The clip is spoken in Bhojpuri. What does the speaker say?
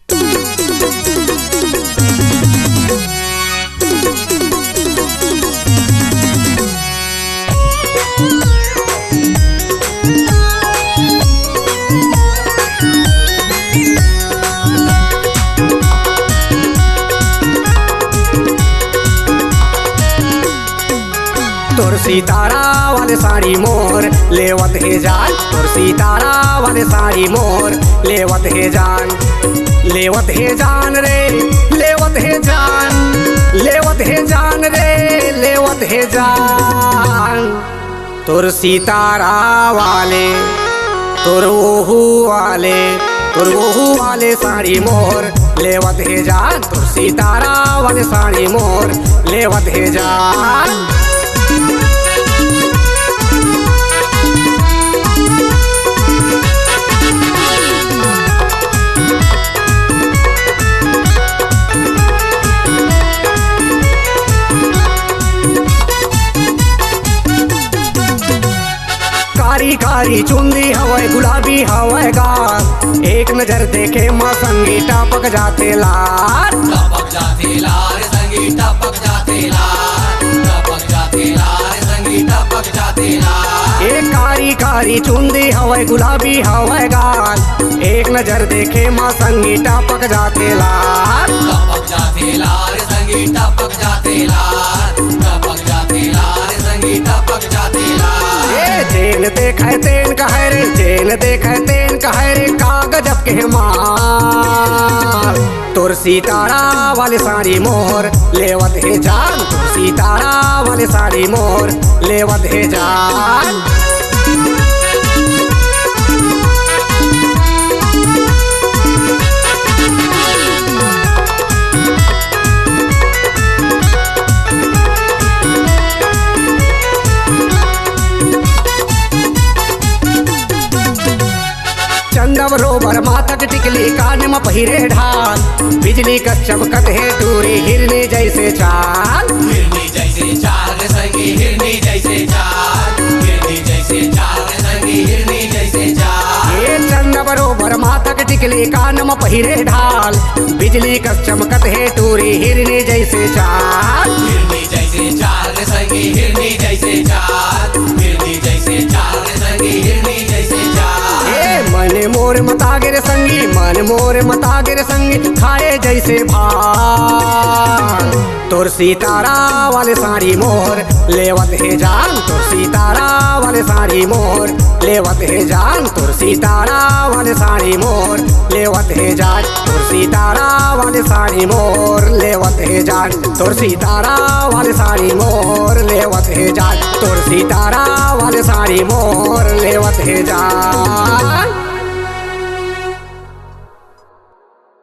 तोर सितारा वाले साड़ी मोर लेवत है जान, तोर सितारा वाले साड़ी मोर लेवत है जान, लेवत है जान रे, लेवत है जान, लेवत है जान रे, लेवत है जान। तोर सितारा वाले, तोर ओहू वाले, तोर ओहू वाले साड़ी मोर लेवत है जान, तोर सितारा वाले साड़ी मोर लेवत है जान। कारी कारी चुंदी हवै गुलाबी हवै गाल, एक नजर देखे माँ संगी टपक जाते लाल, टपक जाते लाल संगी टपक जाते लाल, टपक जाते लाल संगी टपक जाते लाल। एक कारी कारी चुंदी हवै गुलाबी हवै गाल, एक नजर देखे माँ संगी टपक जाते लाल, टपक जाते लाल संगी टपक जाते लाल, टपक जाते लाल संगी टपक जाते लाल। जेन देखे तेन कहे रे, जेन देखे तेन कहे रे का गजब के माल। तोर सितारा वाले साड़ी मोर लेवत है जान, तोर सितारा वाले साड़ी मोर लेवत है जान। चंदव रोबर माथक टिकली कान में पहिरे ढाल, बिजली का चमकत है दूरी हिरनी जैसे चाल, हिरनी जैसे चाल संगी हिरनी जैसे चाल, हिरनी जैसे चाल संगी हिरनी जैसे चाल। ये चंदव रोबर माथक टिकली कान में पहिरे ढाल, बिजली का चमकत है दूरी हिरनी जैसे चाल, हिरनी जैसे चाल संगी हिरनी जैसे चाल, हिरनी जैसे चाल संगी हिरनी जैसे चाल। मन मोर मतागिर संगी, मन मोर मतागिर संगी खाए जैसे भान। तोर सितारा वाले साड़ी मोर लेवत है जान, तोर सितारा वाले साड़ी मोर लेवत है जान, तोर सितारा वाले साड़ी मोर लेवत है जान, तोर सितारा वाले साड़ी मोर लेवत है जान, तोर सितारा वाले साड़ी मोर लेवत है जान, तोर सितारा वाले साड़ी मोर लेवत है जान।